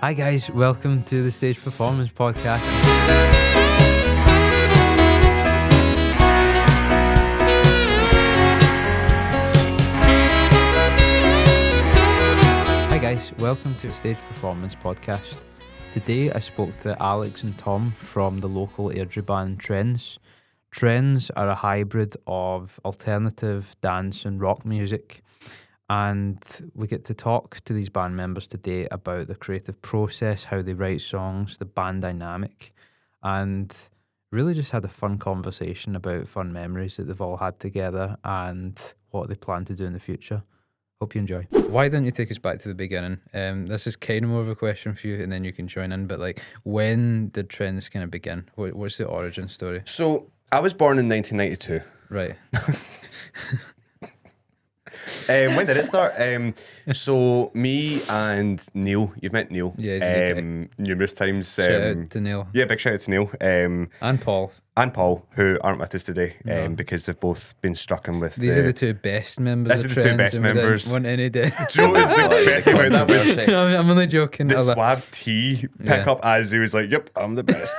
Hi guys, welcome to the Stage Performance Podcast. Hi guys, welcome to the Stage Performance Podcast. Today I spoke to Alex and Tom from the local Airdrie band TRNDS. TRNDS are a hybrid of alternative, dance and rock music. And we get to talk to these band members today about the creative process, how they write songs, the band dynamic, and really just had a fun conversation about fun memories that they've all had together and what they plan to do in the future. Hope you enjoy. Why don't you take us back to the beginning? This is kind of more of a question for you, and then you can join in. But like, when did TRNDS kind of begin? What's the origin story? So I was born in 1992. Right. When did it start? So me and Neil, you've met Neil, Yeah, he's a good guy. numerous times. Shout out to Neil. Yeah, big shout out to Neil. And Paul. And Paul, who aren't with us today, No. because they've both been strucken with. These are the two best members. These of are the two TRNDS, best and we didn't members. Want any day. Do you know what was the best thing about that was No, I'm only joking. the I love- Suave T Yeah. pick up as he was like, "Yep, I'm the best."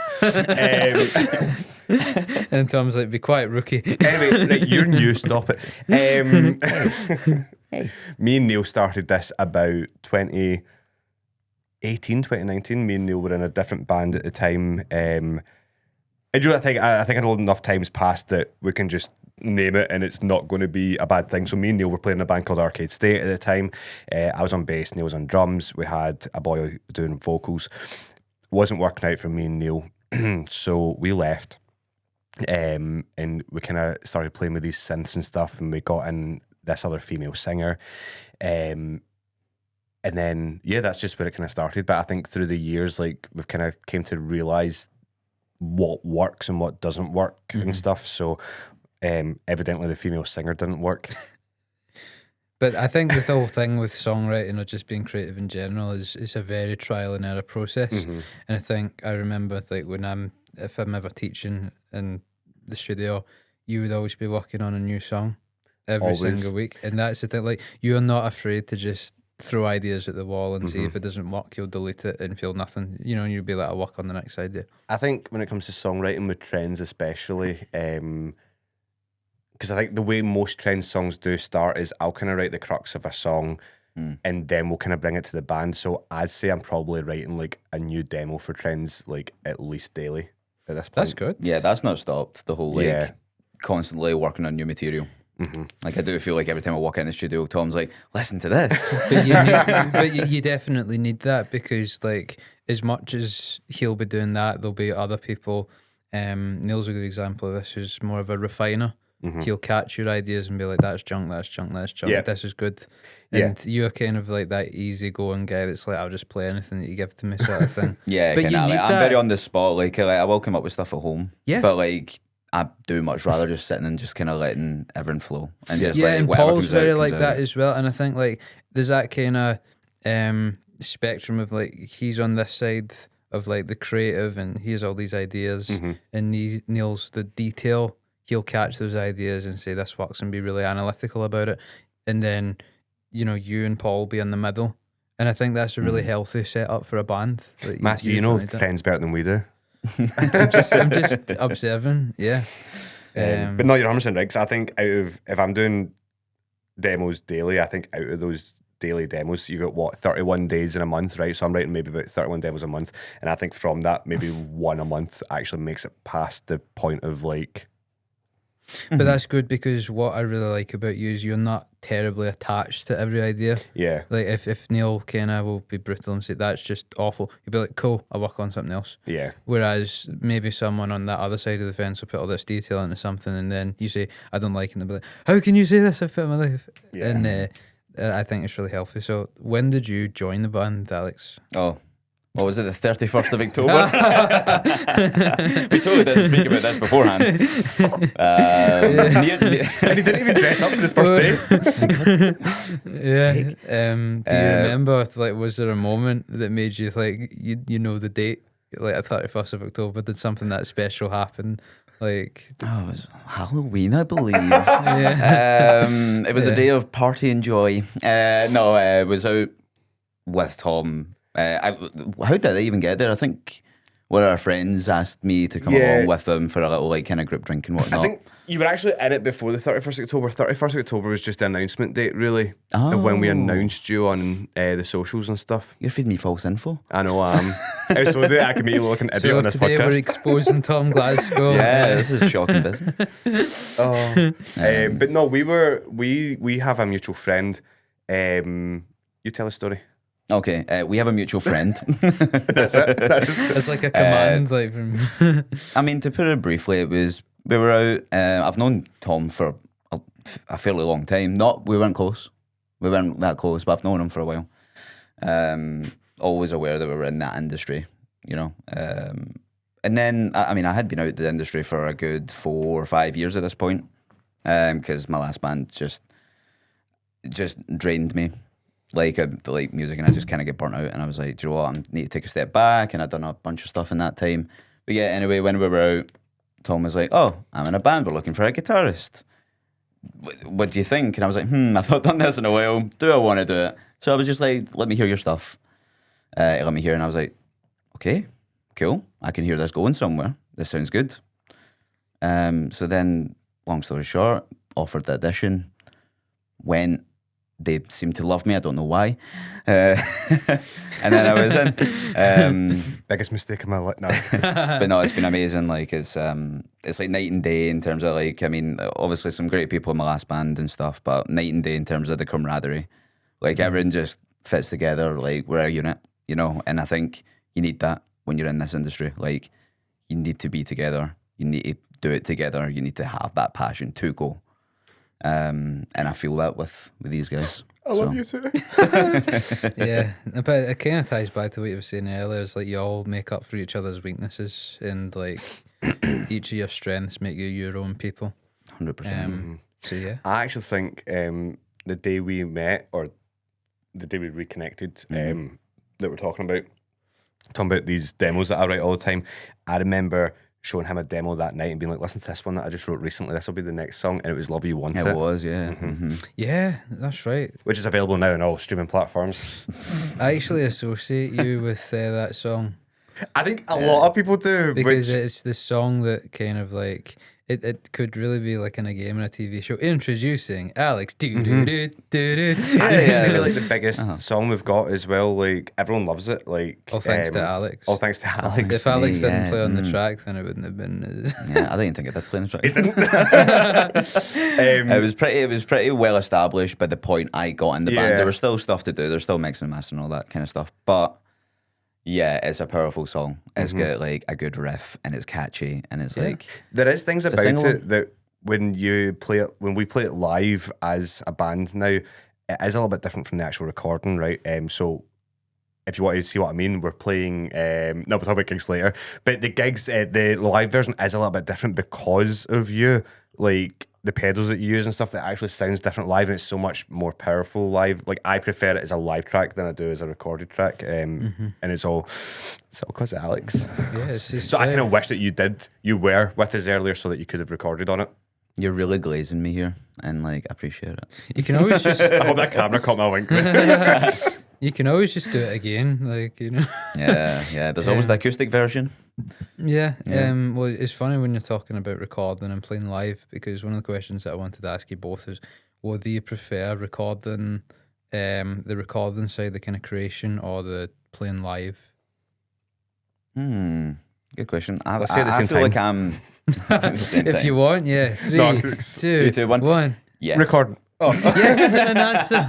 And Tom's like, "Be quiet, rookie." Anyway, right, you're new. Stop it. Me and Neil started this about 2018, 2019. Me and Neil were in a different band at the time. And you know, I think I know enough times passed that we can just name it and it's not going to be a bad thing. So me and Neil were playing in a band called Arcade State at the time. I was on bass, Neil was on drums. We had a boy doing vocals. Wasn't working out for me and Neil, so we left. And we kind of started playing with these synths and stuff, and we got in this other female singer. And then, yeah, that's just where it kind of started. But I think through the years, like, we've kind of came to realise what works and what doesn't work and stuff. So evidently the female singer didn't work. But I think the whole thing with songwriting or just being creative in general is it's a very trial and error process. And I think I remember like if I'm ever teaching in the studio, you would always be working on a new song every Always. single week. And that's the thing, like, you're not afraid to just throw ideas at the wall and see if it doesn't work, you'll delete it and feel nothing, you know, and you'll be like, I'll work on the next idea. I think when it comes to songwriting with TRNDS especially, because I think the way most TRNDS songs do start is I'll kind of write the crux of a song and then we'll kind of bring it to the band. So I'd say I'm probably writing like a new demo for TRNDS like at least daily at this point. That's good. Yeah, that's not stopped. The whole like Yeah. constantly working on new material. Like I do feel like every time I walk in the studio, Tom's like, "Listen to this." But you definitely need that because, like, as much as he'll be doing that, there'll be other people. Neil's a good example of this, who's more of a refiner. He'll catch your ideas and be like, that's junk, that's junk, that's junk, Yeah. this is good. Yeah. And you're kind of like that easygoing guy that's like, I'll just play anything that you give to me sort of thing. Yeah, But kinda, you like, need I'm that- very on the spot. Like I will come up with stuff at home. Yeah. But like I do much rather just sitting and just kind of letting everything flow and just Yeah, like and whatever Paul's comes out, very comes like out. that as well. And I think like there's that kind of spectrum of like he's on this side of like the creative and he has all these ideas, and Neil's the detail. He'll catch those ideas and say this works and be really analytical about it, and then you know you and Paul be in the middle. And I think that's a really healthy setup for a band. Like, Matthew, you know definitely do. TRNDS better than we do. I'm just observing, yeah. But no, you're 100% right. 'Cause I think if I'm doing demos daily, I think out of those daily demos, you got 31 days in a month, right? So I'm writing maybe about 31 demos a month, and I think from that, maybe one a month actually makes it past the point of like. But that's good because what I really like about you is you're not terribly attached to every idea. Yeah, Like if Neil kind of will be brutal and say that's just awful, you'll be like, cool, I'll work on something else. yeah, Whereas maybe someone on that other side of the fence will put all this detail into something, and then you say, I don't like it, and they'll be like, how can you say this? I've put my life. Yeah. And I think it's really healthy. So when did you join the band, Alex? Oh. What was it, the 31st of October? We totally didn't speak about this beforehand. and he didn't even dress up for his first day. Yeah. Do you remember, like, was there a moment that made you like you know the date, like at 31st of October? Did something that special happen? Like, Oh, it was Halloween, I believe. yeah. It was Yeah. a day of party and joy. No, it was out with Tom How did I even get there? I think one of our friends asked me to come along with them for a little like kind of group drink and whatnot. I think you were actually in it before the 31st of October. 31st of October was just the announcement date, really, of when we announced you on the socials and stuff. You're feeding me false info. I know I am. So that I can make you look like an idiot So on this today podcast. we're exposing Tom Glasgow. Yeah, this is shocking business. But no, we have a mutual friend. You tell a story. Okay, we have a mutual friend. That's it. It's like a command, like from. I mean, to put it briefly, we were out. I've known Tom for a fairly long time. We weren't close. We weren't that close, but I've known him for a while. Always aware that we were in that industry, you know. And then, I mean, I had been out the industry for a good 4 or 5 years at this point, because my last band just drained me. Like music, and I just kind of get burnt out, and I was like, do you know what, I need to take a step back, and I'd done a bunch of stuff in that time. But yeah, anyway, when we were out, Tom was like, oh, I'm in a band, we're looking for a guitarist. What do you think? And I was like, I've not done this in a while, do I want to do it? So I was just like, let me hear your stuff. Let me hear, and I was like, okay, cool, I can hear this going somewhere, this sounds good. So then, long story short, offered the audition, went. They seemed to love me. I don't know why. And then I was in. Biggest mistake of my life. No. But no, it's been amazing. Like it's like night and day in terms of like, I mean, obviously some great people in my last band and stuff, but night and day in terms of the camaraderie. Like everyone just fits together. Like we're a unit, you know. And I think you need that when you're in this industry. Like you need to be together. You need to do it together. You need to have that passion to go. And I feel that with these guys. I love you too. Yeah, but it kind of ties back to what you were saying earlier. It's like you all make up for each other's weaknesses, and like each of your strengths make you your own people. 100%. So yeah, I actually think the day we met, or the day we reconnected, that we're talking about these demos that I write all the time. I remember showing him a demo that night and being like, listen to this one that I just wrote recently, this will be the next song, and it was Love You Want It. It was, yeah. yeah, that's right. Which is available now on all streaming platforms. I actually associate you with that song I think a lot of people do. because which, it's the song that kind of like it could really be like in a game or a TV show. Introducing Alex. I think it's maybe like the biggest song we've got as well. Like everyone loves it. Like All thanks to Alex. All thanks to Alex. If Alex didn't play on the track, then it wouldn't have been. Yeah, I didn't think it did play on the track. It was pretty well established by the point I got in the band. There was still stuff to do. There's still mixing and mastering and all that kind of stuff. But yeah, it's a powerful song. It's got like a good riff and it's catchy and it's like there is things about single. it that when we play it live as a band now, it is a little bit different from the actual recording, right? So if you want to see what I mean, we're playing we'll talk about gigs later. But the gigs, the live version is a little bit different because of you. Like the pedals that you use and stuff, it actually sounds different live, and it's so much more powerful live. Like I prefer it as a live track than I do as a recorded track. And it's all because of Alex. Yeah, it's just So I kind of wish that you were with us earlier so that you could have recorded on it. You're really glazing me here, and like I appreciate it. You can always just I hope that camera caught my wink. you can always just do it again, like you know. Yeah. There's always the acoustic version. Yeah. Well, it's funny when you're talking about recording and playing live, because one of the questions that I wanted to ask you both is, whether you prefer recording, the recording side, the kind of creation, or the playing live? Good question. Let's say it at the I same feel like time. If you want, yeah. 3, No, 2, 3, 2, 1. 1. Yes. Record. Oh. Yes, is an answer.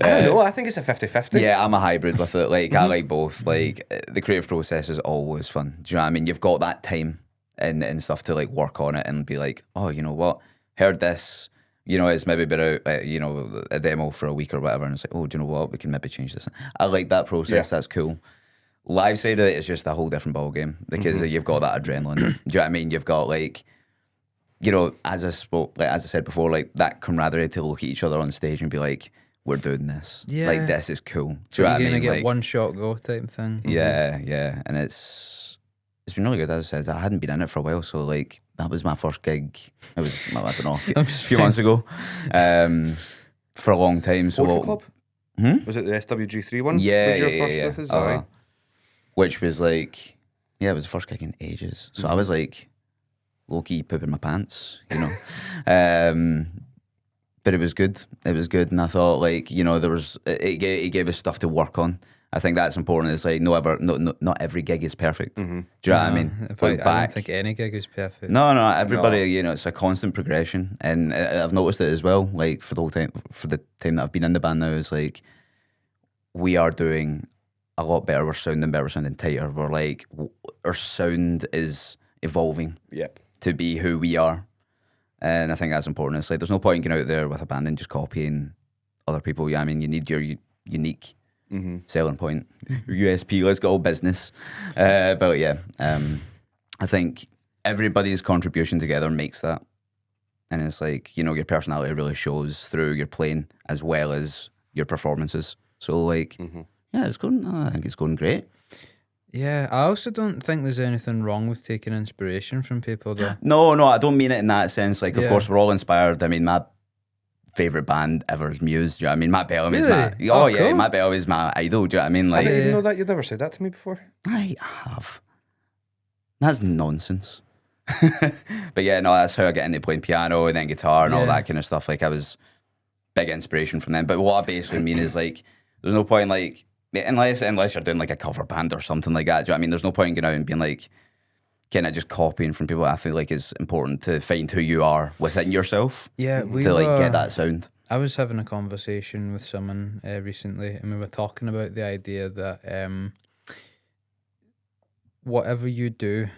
I don't know. I think it's a 50-50. Yeah, I'm a hybrid with it. Like I like both. Like the creative process is always fun. Do you know what I mean? You've got that time and stuff to like work on it and be like, oh, you know what? Heard this. You know, it's maybe been out, a demo for a week or whatever, and it's like, oh, do you know what? We can maybe change this. I like that process. Yeah. That's cool. Live side of it is just a whole different ball game because you've got that adrenaline. Do you know what I mean? You've got like, you know, as I said before, like that camaraderie to look at each other on stage and be like, we're doing this. Yeah. Like this is cool. Do So you know you're what I gonna mean? get Like, one shot go type thing. yeah, and it's been really good. As I said, I hadn't been in it for a while, so like that was my first gig. It was I don't know a few months ago, for a long time. So Poetry Club? Was it the SWG3 one? Yeah, was your yeah, first yeah. with us? Aye. Which was like, yeah, it was the first gig in ages. So I was like, low-key pooping my pants, you know. But it was good. It was good, and I thought, like, you know, it gave us stuff to work on. I think that's important. It's like not every gig is perfect. Do you know what I mean? In fact, I don't think any gig is perfect. No, everybody, you know, it's a constant progression, and I've noticed it as well. Like for the time that I've been in the band now, it's like we are doing a lot better. We're sounding better, we're sounding tighter. We're like our sound is evolving Yep. to be who we are, and I think that's important. It's like there's no point in going out there with a band and just copying other people. Yeah, I mean, you need your unique selling point, your USP. Let's go business. But yeah, I think everybody's contribution together makes that, and it's like, you know, your personality really shows through your playing as well as your performances. So like, yeah, it's going. I think it's going great. Yeah, I also don't think there's anything wrong with taking inspiration from people, though. No, I don't mean it in that sense. Like, of Yeah. course, we're all inspired. I mean, my favorite band ever is Muse. Do you know what I mean? Matt Bellamy's Really? oh Oh, yeah, cool. Matt Bellamy's my idol. Do you know what I mean? I Like, didn't even Yeah. know that. You'd never said that to me before. I have. That's nonsense. But yeah, no, that's how I get into playing piano and then guitar and all Yeah. that kind of stuff. Like, I was big inspiration from them. But what I basically mean is, like, there's no point, like, unless you're doing like a cover band or something like that. Do you know what I mean? There's no point in going out and being like, kind of just copying from people. I think like it's important to find who you are within yourself Yeah, we to like were- get that sound. I was having a conversation with someone recently, and we were talking about the idea that whatever you do,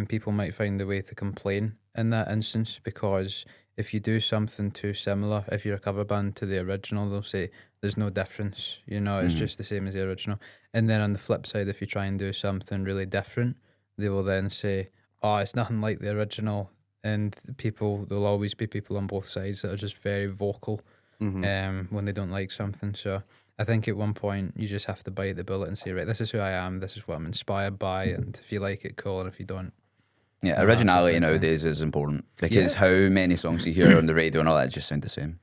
people might find a way to complain in that instance, because if you do something too similar, if you're a cover band to the original, they'll say there's no difference, you know, it's just the same as the original. And then on the flip side, if you try and do something really different, they will then say, oh, it's nothing like the original. And there'll always be people on both sides that are just very vocal when they don't like something. So I think at one point you just have to bite the bullet and say, right, this is who I am, this is what I'm inspired by, and if you like it, cool, and if you don't. Yeah, No, originality that's okay. nowadays is important because Yeah. how many songs you hear on the radio and all that just sound the same.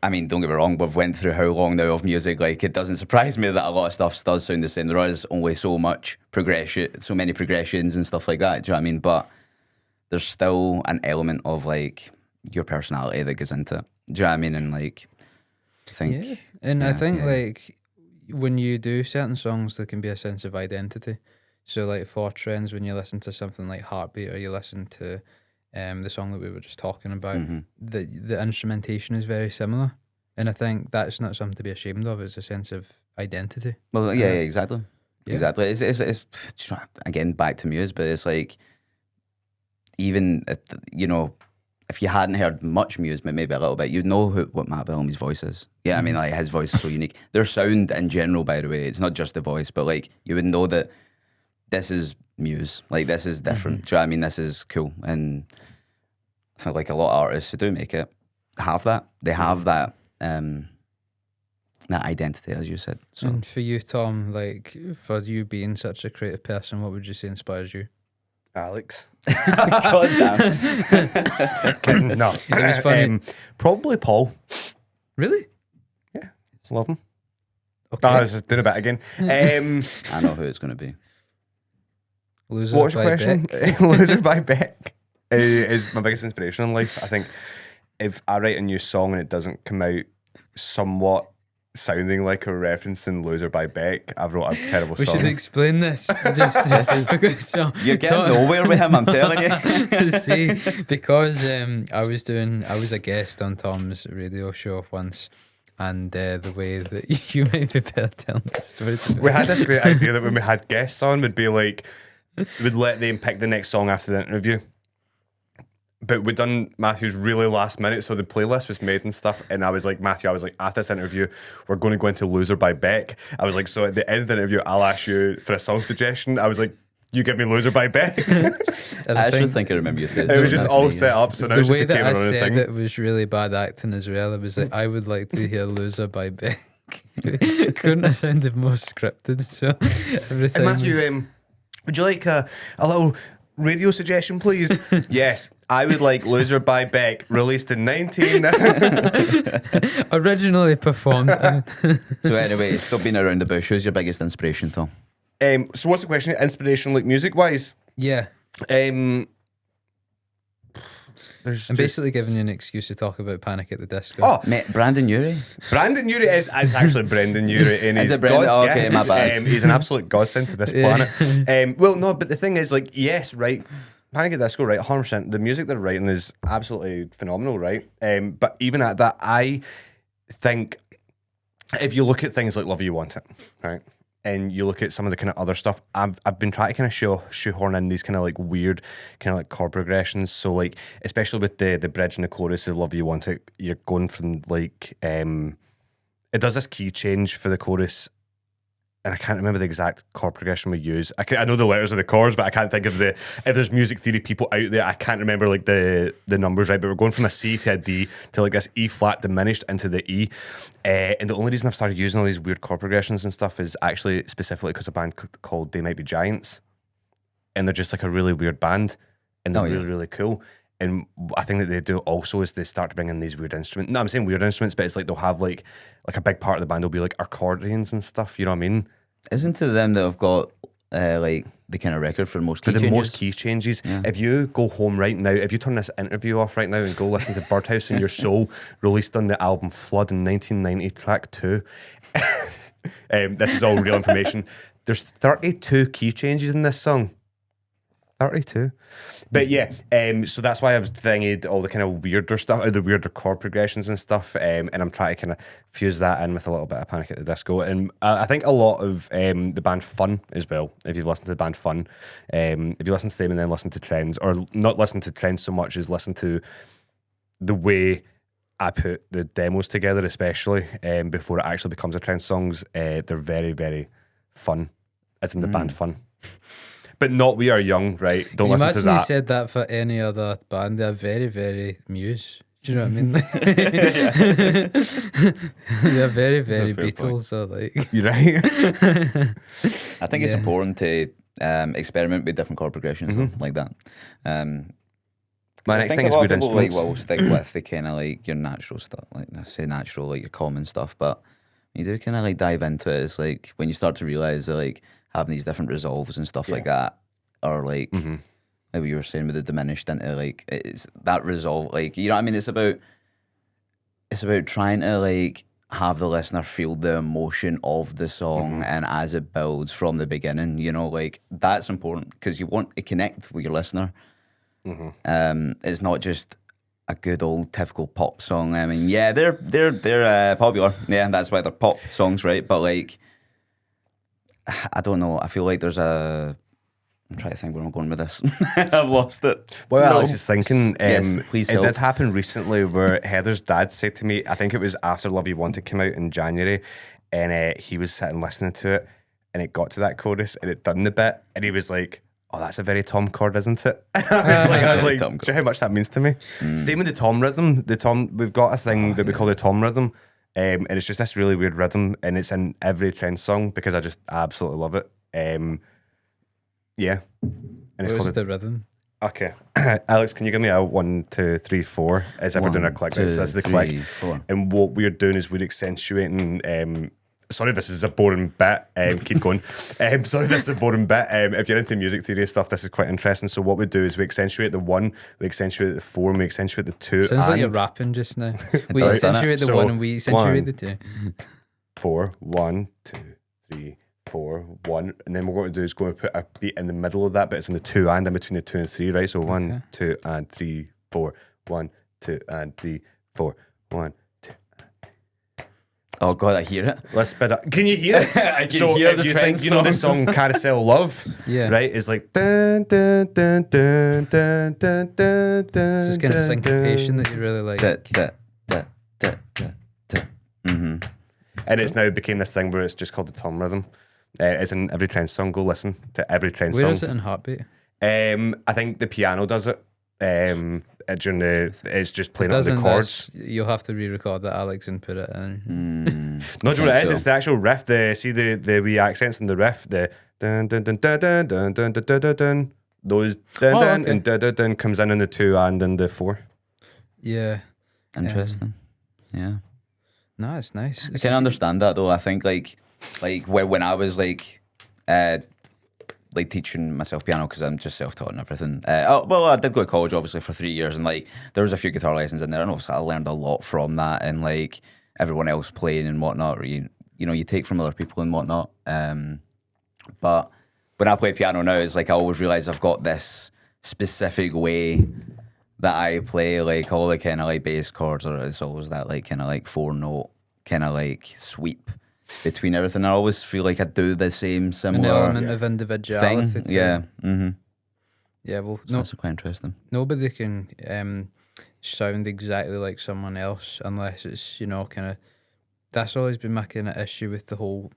I mean, don't get me wrong, we've went through how long now of music, like it doesn't surprise me that a lot of stuff does sound the same. There is only so much progression, so many progressions and stuff like that, do you know what I mean? But there's still an element of like your personality that goes into it. Do you know what I mean? And like, I think... Yeah, and I yeah, think yeah. like when you do certain songs, there can be a sense of identity. So like for Trends, when you listen to something like Heartbeat, or you listen to the song that we were just talking about, the instrumentation is very similar, and I think that's not something to be ashamed of. It's a sense of identity. Well, yeah, exactly. Yeah. Exactly. It's again, back to Muse, but it's like, even, you know, if you hadn't heard much Muse, but maybe a little bit, you'd know what Matt Bellamy's voice is. Yeah, I mean, like, his voice is so unique. Their sound in general, by the way, it's not just the voice, but like, you would know that this is Muse. Like, this is different. Do you know what I mean? This is cool. And I feel like a lot of artists who do make it have that. They have that that identity, as you said. So And for you, Tom, like for you being such a creative person, what would you say inspires you? Alex. God damn. Kidding. No. It was funny. Probably Paul. Really? Love him. Okay. I was just doing a bit again. I know who it's going to be. Loser What was your by question? Beck. Loser by Beck is my biggest inspiration in life. I think if I write a new song and it doesn't come out somewhat sounding like a reference in Loser by Beck, I've wrote a terrible We song. should explain this. So, You're getting nowhere with him, I'm telling you. See, because I was a guest on Tom's radio show once, and the way that you might be better telling the story. We had this great idea that when we had guests on, we'd be like, we'd let them pick the next song after the interview. But we'd done Matthew's really last minute, so the playlist was made and stuff. And I was like, Matthew, after this interview, we're going to go into Loser by Beck. I was like, so at the end of the interview, I'll ask you for a song suggestion. I was like, you give me Loser by Beck. And I actually think I remember you saying It was just all set up, so now the it's way just became that I our own said thing. it was really bad acting as well. It was like, I would like to hear Loser by Beck. Couldn't have sounded more scripted. So every time And Matthew, would you like a little radio suggestion, please. Yes, I would like Loser by Beck, released in 19... Originally performed. So anyway, stop being around the bush. Who's your biggest inspiration, Tom? So what's the question? Inspiration, like music-wise? Yeah. There's I'm just- basically giving you an excuse to talk about Panic at the Disco. Oh, Mate, Brandon Urie. Brandon Urie is actually Brendan Urie, and Is he's it Brendan? God's Oh, okay, gift. my bad. He's an absolute godsend to this planet. Well, no, but the thing is, like, yes, right. Panic at the Disco, right? 100%. The music they're writing is absolutely phenomenal, right? But even at that, I think if you look at things like Love You Want It, right? And you look at some of the kind of other stuff, I've been trying to kind of shoehorn in these kind of like weird kind of like chord progressions. So like, especially with the bridge and the chorus of Love You Want It, you're going from like, it does this key change for the chorus, and I can't remember the exact chord progression we use. I know the letters of the chords, but I can't think of if there's music theory people out there, I can't remember like the numbers, right? But we're going from a C to a D to like this E flat diminished into the E. And the only reason I've started using all these weird chord progressions and stuff is actually specifically because a band called They Might Be Giants. And they're just like a really weird band. And they're really, really cool. And I think that they do also is they start to bring in these weird instruments. No, I'm saying weird instruments, but it's like they'll have like a big part of the band will be like accordions and stuff. You know what I mean? Isn't it them that have got like the kind of record for most key For the changes? most key changes. Yeah. If you go home right now, if you turn this interview off right now and go listen to Birdhouse in Your Soul, released on the album Flood in 1990, track 2. This is all real information. There's 32 key changes in this song. 32. But yeah, so that's why I've thingied all the kind of weirder stuff, or the weirder chord progressions and stuff, and I'm trying to kind of fuse that in with a little bit of Panic at the Disco. And I think a lot of the band Fun as well, if you've listened to the band Fun, if you listen to them and then listen to Trends, or not listen to Trends so much as listen to the way I put the demos together, especially before it actually becomes a Trends songs, they're very, very fun, as in the band Fun. But not We Are Young, right? Don't listen to Imagine that. you said that for any other band. They're very, very Muse. Do you know what I mean? They're very, very fair Beatles. So like, You're right. I think it's Yeah. important to experiment with different chord progressions though, like that. My I next think thing a is lot weird of people like instruments. will stick with the kind of like your natural stuff, like I say natural, like your common stuff, but you do kind of like dive into it. It's like when you start to realize that like having these different resolves and stuff like that, or like like what you were saying with the diminished into like it's that resolve, like you know what I mean. It's about trying to like have the listener feel the emotion of the song, and as it builds from the beginning, you know, like that's important because you want to connect with your listener. It's not just a good old typical pop song. I mean, yeah, they're popular. Yeah, that's why they're pop songs, right? But like, I don't know. I feel like there's a. I'm trying to think where I'm going with this. I've lost it. Well, No. Alex is thinking, Yes, please it help. did happen recently where Heather's dad said to me, I think it was after Love You Want It came out in January, and he was sitting listening to it, and it got to that chorus, and it done the bit, and he was like, oh, that's a very Tom chord, isn't it? I was like, Tom do you know how much that means to me? Same with the Tom rhythm. We've got a thing that we call the Tom rhythm, and it's just this really weird rhythm, and it's in every Trend song because I just absolutely love it. Yeah. And it's where's called the rhythm? Okay. Alex, can you give me a 1, 2, 3, 4? As if we're doing a 1, click. 2, Right? So that's the 3, click. 4. And what we're doing is we're accentuating. Sorry, this is a boring bit. Keep going. Sorry, this is a boring bit. If you're into music theory stuff, this is quite interesting. So what we do is we accentuate the 1, we accentuate the 4, and we accentuate the 2. Sounds like you're and rapping just now. We Right. accentuate the So, 1 and we accentuate 1, the 2. 4, 1, 2, 3, 4, 1, and then what we're going to do is go and put a beat in the middle of that, but it's in the 2 and in between the 2 and 3, right? So 1, Okay. 2, and 3, 4, 1, 2, and 3, 4, 1, 2. Oh god, I hear it. Let's spit up. Can you hear it? I can So hear if the you Trend think you know the songs. song Carousel Love, Yeah. right? It's like dun, dun, dun, dun, dun, dun, dun, dun, Just kind of dun, syncopation dun. that you really like. And it's now became this thing where it's just called the Tom rhythm. It's in every Trend song. Go listen to every Trend Where song. is it in Heartbeat? I think the piano does it. During it's just playing on Doesn't the chords. you'll have to re-record that, Alex, and put it in. No, do you know what it is? so. It's the actual riff. See the wee accents in the riff. The dun dun dun dun dun dun dun dun dun dun. those dun Oh, dun okay. and dun dun dun comes in the 2 and in the 4. Yeah. Interesting. Yeah. No, it's nice. I can understand that though. I think like when I was like teaching myself piano because I'm just self-taught and everything. Well, I did go to college obviously for 3 years, and like there was a few guitar lessons in there, and obviously I learned a lot from that, and like everyone else playing and whatnot. Or you know you take from other people and whatnot. But when I play piano now, it's like I always realize I've got this specific way that I play, like all the kind of like bass chords, or it's always that like kind of like 4-note kind of like sweep between everything. I always feel like I do the same an similar element of individuality. thing. to it. Yeah. Mm-hmm. Yeah. Well, So that's quite interesting. nobody can sound exactly like someone else unless it's kind of. That's always been my kind of issue with the whole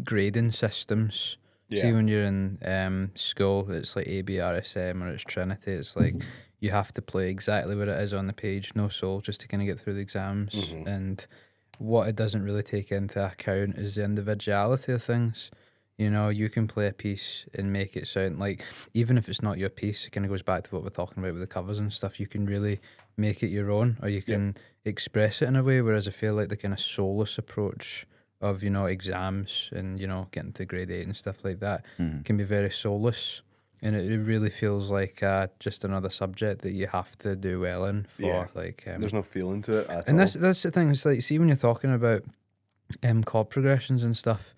grading systems. See, when you're in school, it's like ABRSM or it's Trinity. It's like you have to play exactly what it is on the page, no soul, just to kind of get through the exams. And what it doesn't really take into account is the individuality of things. You can play a piece and make it sound like, even if it's not your piece, it kind of goes back to what we're talking about with the covers and stuff. You can really make it your own, or you can express it in a way. Whereas I feel like the kind of soulless approach of exams and getting to grade 8 and stuff like that can be very soulless, and it really feels like just another subject that you have to do well in for There's no feeling to it at and all. that's the thing. It's like, see, when you're talking about chord progressions and stuff,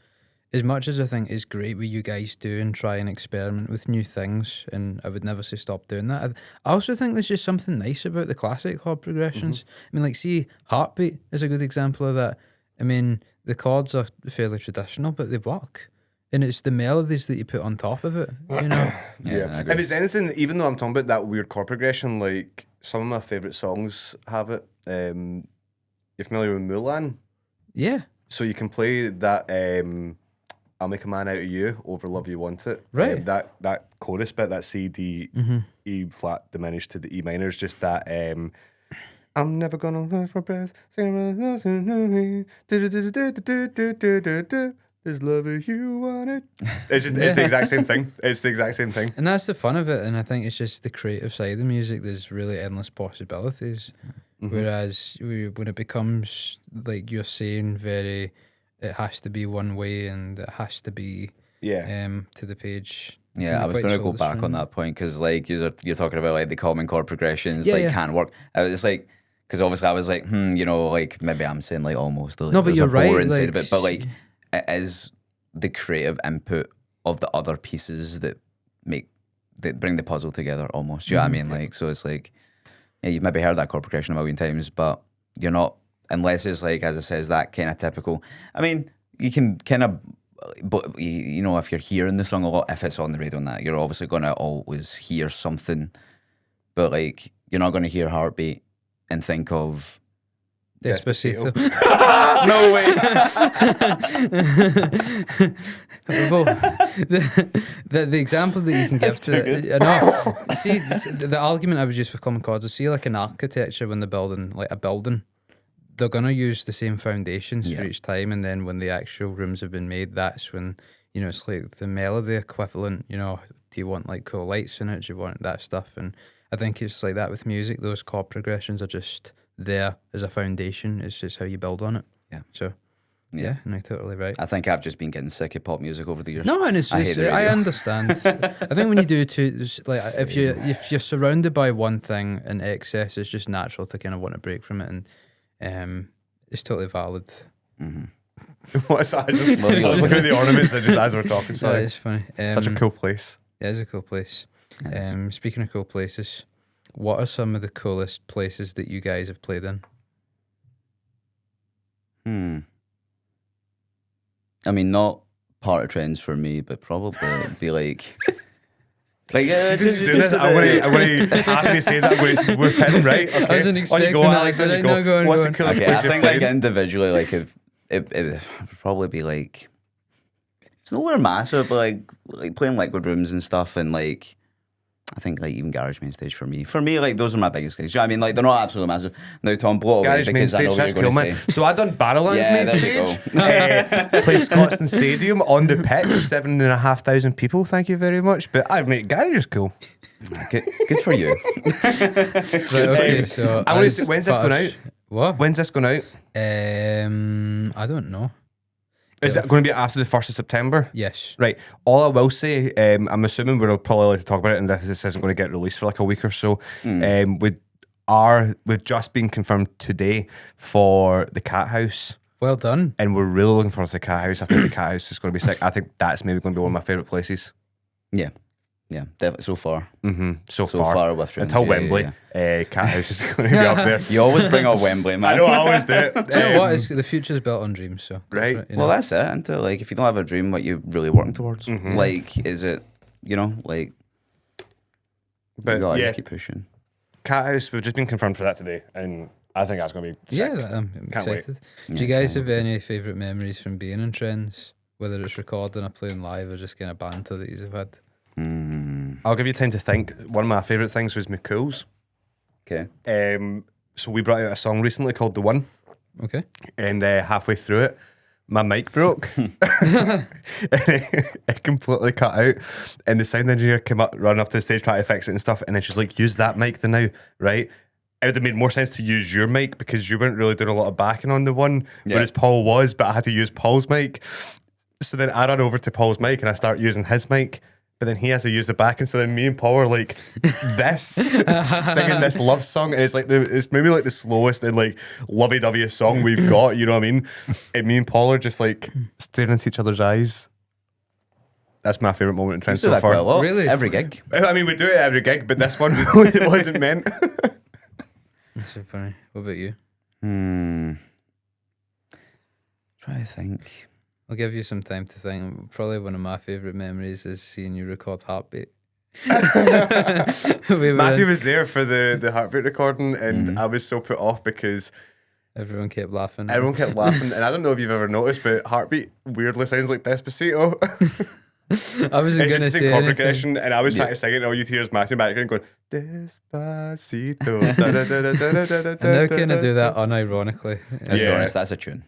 as much as I think it's great what you guys do and try and experiment with new things, and I would never say stop doing that, I also think there's just something nice about the classic chord progressions. I mean, like, see, Heartbeat is a good example of that. I mean, the chords are fairly traditional, but they work. And it's the melodies that you put on top of it, Yeah, I agree. If it's anything, even though I'm talking about that weird chord progression, like some of my favourite songs have it. You're familiar with Mulan? Yeah. So you can play that I'll Make a Man Out of You over Love You Want It. Right. That chorus bit, that C, D, E flat diminished to the E minor, is just that I'm never gonna lose my breath. Is love if you want it. It's just it's the exact same thing. It's the exact same thing. And that's the fun of it. And I think it's just the creative side of the music. There's really endless possibilities. Whereas when it becomes, like you're saying, it has to be one way and it has to be to the page. Yeah, I was going to go back on that point because, like, you're talking about like the common chord progressions, can't work. It's like, because obviously I was like, like maybe I'm saying like almost. Like, No, but you're right. Inside of it, but like, it is the creative input of the other pieces that bring the puzzle together almost. Do you know what I mean? Like, so it's like, yeah, you've maybe heard that chord progression a million times, but you're not, unless it's like, as I says, that kind of typical. I mean, you can kind of, but if you're hearing the song a lot, if it's on the radio and that, you're obviously going to always hear something, but like, you're not going to hear Heartbeat and think of Despacito. no way. Well, the example that you can give to I know. See, the argument I was used for common chords is, see, like in architecture, when they're building like a building, they're gonna use the same foundations for each time, and then when the actual rooms have been made, that's when it's like the melody equivalent. Do you want like cool lights in it? Do you want that stuff? And I think it's like that with music. Those chord progressions are just there as a foundation. It's just how you build on it. Yeah. So yeah, no, totally right. I think I've just been getting sick of pop music over the years. No, and I understand. I think when you do too, like if you're surrounded by one thing in excess, it's just natural to kind of want to break from it, and it's totally valid. What's that? I just looking at the ornaments as we're talking. Sorry, it's funny. Such a cool place. It is a cool place. Speaking of cool places, what are some of the coolest places that you guys have played in? I mean, not part of trends for me, but probably it'd be like. I want to after he says that, I'm going to we're heading right. Okay, I wasn't expecting go, that. Alex. You No, go. What's the on. coolest Okay, place I you've think like played? individually, like it would probably be like, it's nowhere massive, but like playing liquid rooms and stuff, and like I think like even Garage Main Stage for me, like those are my biggest gigs. You know what I mean, like they're not absolutely massive. Now Tom, blow it away Garage Main because I know Stage, what that's you're cool, going to man. say. So I done Barrowlands Yeah, main there you stage. Played Scotstoun Stadium on the pitch, 7,500 people. Thank you very much. But I mate, Garage is cool. Good for you. Right, okay, so I want to say, when's this going out? What? When's this going out? I don't know. Is it going to be after the 1st of September? Yes. Right. All I will say, I'm assuming we'll probably like to talk about it, and this isn't going to get released for like a week or so. We've just been confirmed today for the Cat House, Well done. and we're really looking forward to the Cat House. I think the Cat House is going to be sick. I think that's maybe going to be one of my favourite places. Yeah, definitely so far. So So far. far with friends, Until yeah, Wembley, Cat House is going to be up there. You always bring up Wembley, man. I know, I always do it. You know what? The future's built on dreams, so go Right. for it, you Well, know. that's it. Until like, if you don't have a dream, what you really working towards? Like, is it? You know, like, But you gotta yeah, just keep pushing. Cat House, we've just been confirmed for that today, and I think that's going to be sick. Yeah, I'm Can't wait. excited. Yeah, Do you guys can't have any favourite memories from being in Trends? Whether it's recording or playing live or just kind of banter that you've had? I'll give you time to think. One of my favourite things was McCool's. Okay. So we brought out a song recently called The One, Okay. and halfway through it, my mic broke. And it completely cut out. And the sound engineer came up, run up to the stage, trying to fix it and stuff. And then she's like, use that mic then now, right? It would have made more sense to use your mic because you weren't really doing a lot of backing on the one, whereas Paul was, but I had to use Paul's mic. So then I ran over to Paul's mic and I start using his mic. But then he has to use the backing, so then me and Paul are like this, singing this love song, and it's like it's maybe like the slowest and like lovey-dovey song we've got, you know what I mean? And me and Paul are just like staring into each other's eyes. That's my favourite moment in Trends Do so that quite a far. lot. Really? Every gig. I mean, we do it at every gig, but this one it wasn't meant. That's so funny. What about you? Try to think. I'll give you some time to think. Probably one of my favourite memories is seeing you record Heartbeat. Matthew was there for the Heartbeat recording, and I was so put off because everyone kept laughing. everyone kept laughing. And I don't know if you've ever noticed, but Heartbeat weirdly sounds like Despacito. I wasn't It's going to just say in chord anything. progression, and I was trying to sing it, and all you hear is Matthew background going Despacito. I now kind of do that unironically. Let's be Yeah. honest, that's a tune.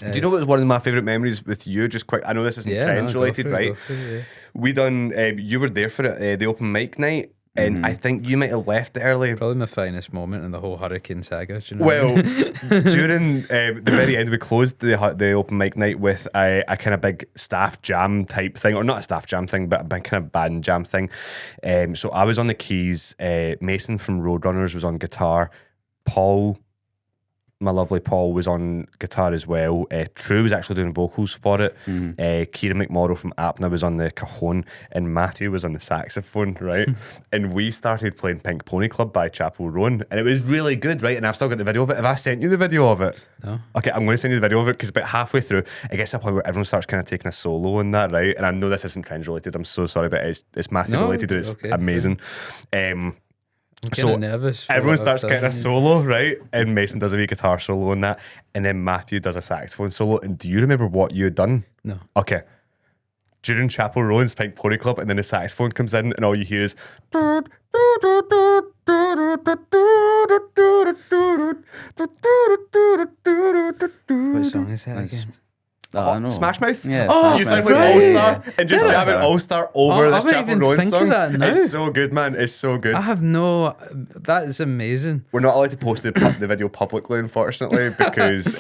Do you know what was one of my favourite memories with you? Just quick, I know this isn't Trends go related, for it, right? go for it, yeah. We done, you were there for it, the open mic night, and I think you might have left early. Probably my finest moment in the whole Hurricane saga. Do you know Well, during the very end, we closed the open mic night with a kind of big staff jam type thing, or not a staff jam thing, but a big kind of band jam thing. So I was on the keys, Mason from Roadrunners was on guitar, Paul, my lovely Paul, was on guitar as well. True was actually doing vocals for it. Kieran McMorrow from Apna was on the cajon, and Matthew was on the saxophone, right? And we started playing Pink Pony Club by Chapel Roan, and it was really good, right? And I've still got the video of it. Have I sent you the video of it? No. Okay, I'm going to send you the video of it because about halfway through, it gets to a point where everyone starts kind of taking a solo on that, right? And I know this isn't Trends related. I'm so sorry, but it's Matthew No, related and it's okay, amazing. I'm So kind of nervous. for everyone what I've starts done. getting a solo, right? And Mason does a wee guitar solo on that, and then Matthew does a saxophone solo. And do you remember what you had done? No. Okay. During Chapel Rowan's Pink Pony Club, and then the saxophone comes in, and all you hear is. What song is that again? I know. Smash Mouth? Yeah. Oh, You Smash sound Mouth. like right. All Star and just Yeah. jamming All Star over Oh, I this might Chapel even Rowan think of song. that now. It's so good, man. It's so good. I have no. That is amazing. We're not allowed to post the video publicly, unfortunately, because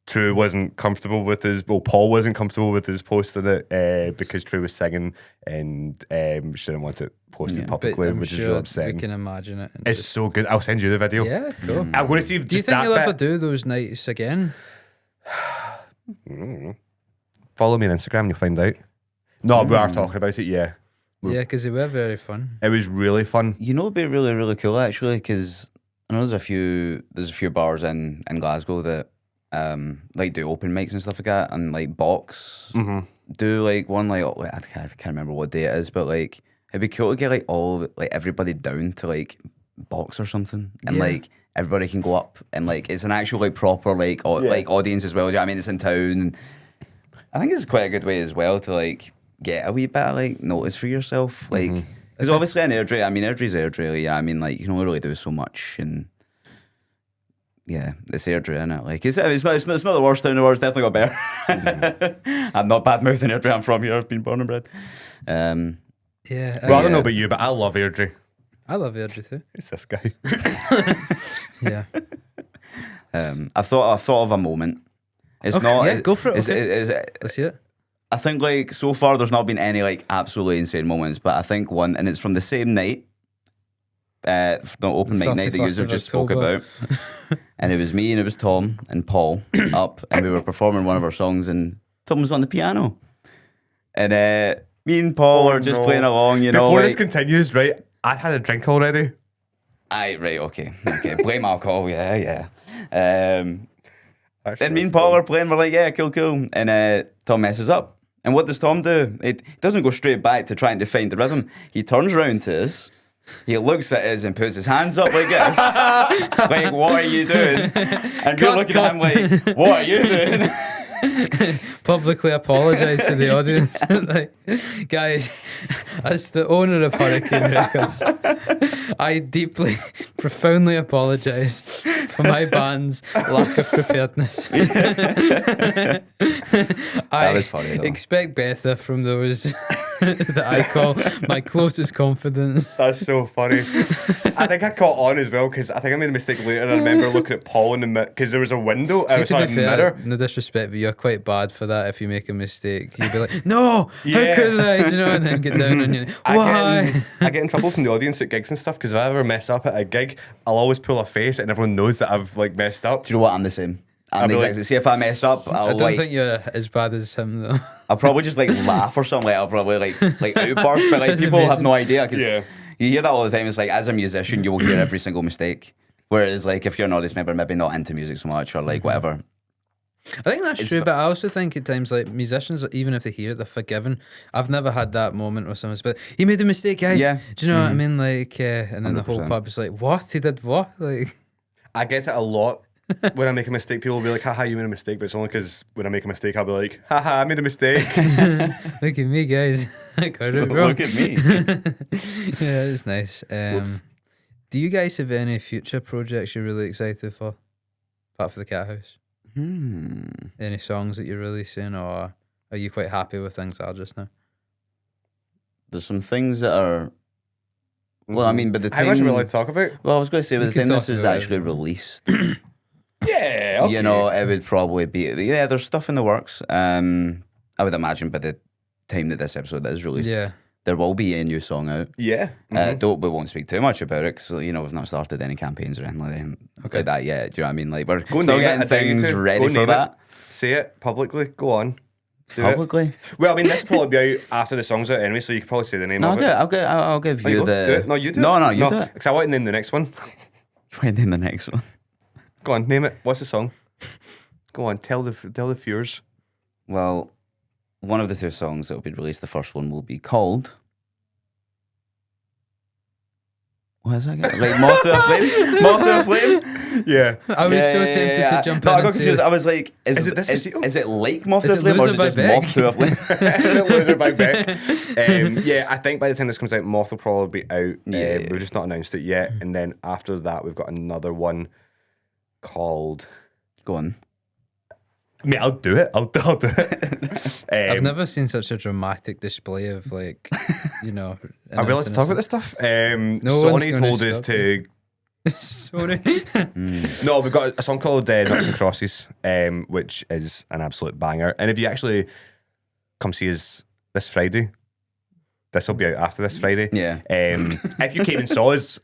True wasn't comfortable with his. Well, Paul wasn't comfortable with his posting it because True was singing, and she didn't want it posted But publicly, I'm which is sure really we upsetting. can imagine it. and It's just- so good. I'll send you the video. yeah, cool. I'm going to see if Do you just think that you'll ever bit. do those nights again? Follow me on Instagram, and you'll find out. No, we are talking about it. Yeah, Yeah, because they were very fun. it was really fun. You know, it'd be really, really cool actually, because I know there's a few bars in Glasgow that like do open mics and stuff like that, and like Box do like one like I can't remember what day it is, but like it'd be cool to get like everybody down to like Box or something, and Yeah. like everybody can go up, and like it's an actual like proper like like audience as well. Do you know what I mean? It's in town. I think it's quite a good way as well to like get a wee bit of like notice for yourself. Like Because obviously in Airdrie, I mean, Airdrie's Airdrie. Yeah, I mean, like you can only really do so much, and yeah, it's Airdrie, isn't it? Like it's not the worst town in the world. It's definitely got better. I'm not bad mouthing Airdrie. I'm from here. I've been born and bred. Yeah. Well, I don't know about you, but I love Airdrie. I love Airdrie too. Who's this guy? Yeah. I thought of a moment. It's not. Yeah, go for it. Okay. Let's see it. I think like so far there's not been any like absolutely insane moments, but I think one, and it's from the same night, the open mic night that you 31st of just spoke October. about, and it was me and it was Tom and Paul up, and we were performing one of our songs, and Tom was on the piano, and me and Paul were just playing along, you know. Before like, this continues, right? I had a drink already. right, okay, blame alcohol, yeah. Then me and Paul are playing, we're like, yeah, cool, and Tom messes up. And what does Tom do? It doesn't go straight back to trying to find the rhythm. He turns around to us, he looks at us and puts his hands up like this. Like, what are you doing? And you're looking at him like, what are you doing? Publicly apologise to the audience. Like, guys, as the owner of Hurricane Records, I deeply, profoundly apologise for my band's lack of preparedness. That was funny though. Expect better from those that I call my closest confidants. That's so funny. I think I caught on as well because I think I made a mistake later. And I remember looking at Paul in the because there was a window. I was to on a be fair, mirror. no disrespect, but you're quite bad for that. If you make a mistake, you'd be like, "No, Yeah. how could I?" Do you know, and then get down on you. Why? I get in trouble from the audience at gigs and stuff because if I ever mess up at a gig, I'll always pull a face and everyone knows that I've like messed up. Do you know what? I'm the same. I'm the be exact same. See, if I mess up, I I'll don't think you're as bad as him though. I'll probably just like laugh or something. Like, I'll probably like outburst, but like That's people have amazing. no idea because Yeah. you hear that all the time. It's like as a musician, you will hear every single mistake. Whereas like if you're an audience member, maybe not into music so much or like whatever. I think that's true, but I also think at times like musicians, even if they hear it, they're forgiven. I've never had that moment where someone's but he made a mistake, guys. Yeah. Do you know what I mean? Like, and then the whole 100%. pub is like, "What? He did what?" Like, I get it a lot. When I make a mistake, people will be like, haha, you made a mistake. But it's only because when I make a mistake, I'll be like, haha, I made a mistake. look at me, guys. I got it wrong. Look at me. Yeah, it's nice. Whoops. Do you guys have any future projects you're really excited for, apart from the Cat House? Any songs that you're releasing, or are you quite happy with things that are just now? There's some things that are. Well, I mean, but the How much are we allowed thing. to talk about? Well, I was going to say, but We the can thing this talk is about actually it. released. Yeah, okay. You know, it would probably be. Yeah, there's stuff in the works. I would imagine by the time that this episode is released, Yeah. there will be a new song out. Yeah. We won't speak too much about it because you know we've not started any campaigns or anything like that yet. Do you know what I mean? Like we're Go still name it, getting I dare you things to. ready Go for name that. it. Say it publicly. Go on. Do it. Publicly. Well, I mean, this will probably be out after the song's out anyway, so you could probably say the name No, of I'll give Oh, you you go. the. Do it. No, you do it. No, you do it. Because I want to name the next one. Right then, the next one. Go on, name it. What's the song? Go on, tell the viewers. Well, one of the two songs that will be released, the first one will be called. What is that again? Like Moth to a Flame? Moth to a Flame? Yeah. I was so tempted to jump no, in I got and say, confused. I was like, Is it Despacito? Is it like Moth Is to a it Flame or is Loser it just by Beck? Moth to a Flame? Is it Loser by Beck? Yeah, I think by the time this comes out, Moth will probably be out. Yeah. We've just not announced it yet. And then after that, we've got another one called. Go on. Mate, I'll do it. I'll do it. I've never seen such a dramatic display of like, you know. Are we allowed to talk about this stuff? No one's Sony gonna told us stop to. Sorry. No, we've got a song called Nuts and Crosses, which is an absolute banger. And if you actually come see us this Friday, this will be out after this Friday. Yeah. If you came and saw us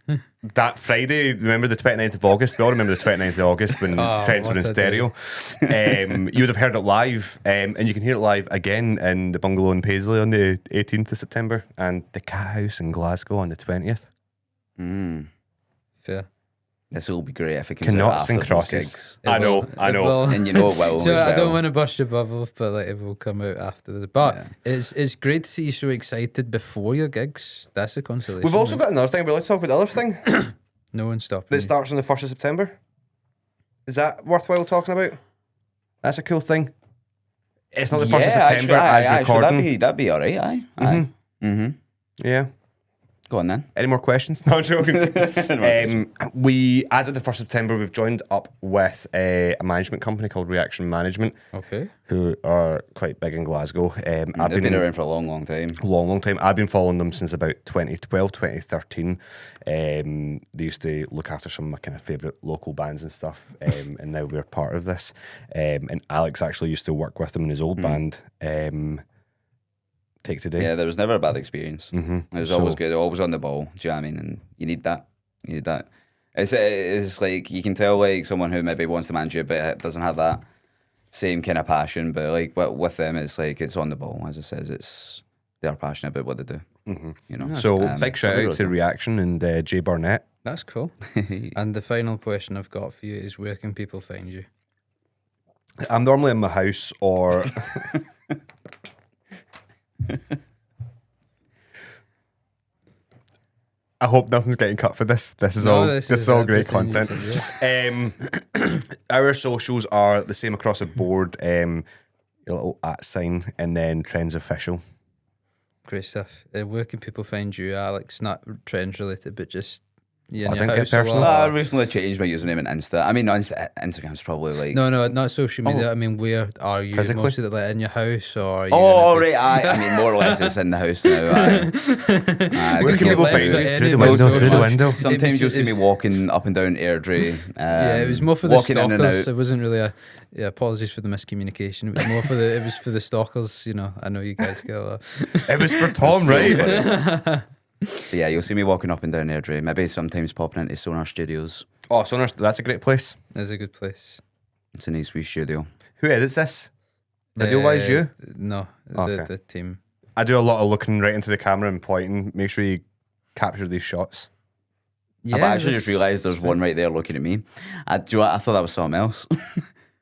that Friday, remember the 29th of August? We all remember the 29th of August when Friends were in what a stereo. You would have heard it live, and you can hear it live again in the Bungalow in Paisley on the 18th of September and the Cat House in Glasgow on the 20th. Fair. This will be great if it comes out Nuts after and those Crosses. gigs. I know. It will. And you know it will So as well. I don't want to bust your bubble, but like it will come out after the. But Yeah. it's great to see you so excited before your gigs. That's a consolation. We've also right? got another thing. We'd like to talk about the other thing no one stopping. that you. starts on the 1st of September. Is that worthwhile talking about? That's a cool thing. It's not the 1st of September actually, as recording. that'd be alright, aye. Yeah. Go on then. Any more questions? No, I'm joking. We, as of the 1st of September, we've joined up with a management company called Reaction Management, Okay. who are quite big in Glasgow. I've They've been around for a long, long time. long time. I've been following them since about 2012, 2013. They used to look after some of my kind of favourite local bands and stuff, and now we're part of this. And Alex actually used to work with them in his old band, Take Today. Yeah, there was never a bad experience. Mm-hmm. It was always good, always on the ball. Do you know what I mean? And you need that. You need that. It's like you can tell like someone who maybe wants to manage you, but doesn't have that same kind of passion. But like with them, it's like it's on the ball. As it says, they're passionate about what they do. Mm-hmm. You know. So big shout out to Reaction and Jay Barnett. That's cool. And the final question I've got for you is, where can people find you? I'm normally in my house or. I hope nothing's getting cut for this. This is all great content. Our socials are the same across the board. Your little @ and then Trends Official. Great stuff. Where can people find you, Alex? Not trends related, but just you in I your didn't get house a personal. lot? I recently changed my username on Insta. I mean, Instagram's probably like. No, not social media. I mean, where are you? Physically? Most of it like in your house, or are you Oh, gonna be- right. I mean, more or less it's in the house now. Where can people find you? Through the window, through the window. Sometimes you'll see me walking up and down Airdrie. Yeah, it was more for the walking in and stalkers. out. It wasn't really a. Yeah, apologies for the miscommunication. It was more for the. It was for the stalkers. You know, I know you guys get a lot. It was for Tom, right? But yeah, you'll see me walking up and down Airdrie. Maybe sometimes popping into Sonar Studios. Oh, Sonar, that's a great place. It's a good place. It's a nice wee studio. Who edits this? Video-wise, you? No, Okay. the team. I do a lot of looking right into the camera and pointing. Make sure you capture these shots. Yeah, I've actually just realised there's one right there looking at me. Do you know what? I thought that was something else.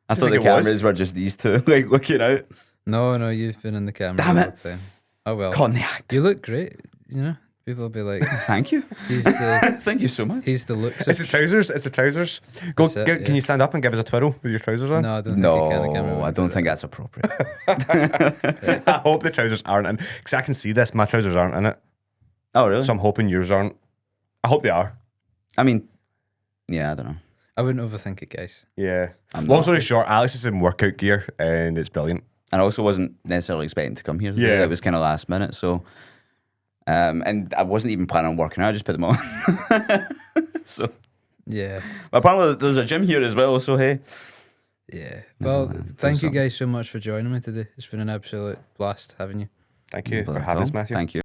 I thought the think it was? cameras were just these two, like looking out. No, you've been in the camera. Damn the it. whole time. Oh well. Con the act. You look great. You know, people will be like, Thank you. he's the Thank you so much. he's the looks. It's the trousers. It's the trousers. Go. That's it, Can yeah. you stand up and give us a twirl with your trousers on? No, I don't think you can. The camera No, I won't don't do think that. that's appropriate. I hope the trousers aren't in, because I can see this. My trousers aren't in it, Oh, really? so I'm hoping yours aren't. I hope they are. I mean, yeah, I don't know. I wouldn't overthink it, guys. Yeah. I'm Long not. story short, Alex is in workout gear and it's brilliant. And I also wasn't necessarily expecting to come here today. Yeah. It was kind of last minute, so. And I wasn't even planning on working out. I just put them on. So, Yeah, but apparently there's a gym here as well. So hey, yeah. Well, mind. thank you Something. guys so much for joining me today. It's been an absolute blast having you. Thank you for Not at having us, all. Matthew. Thank you.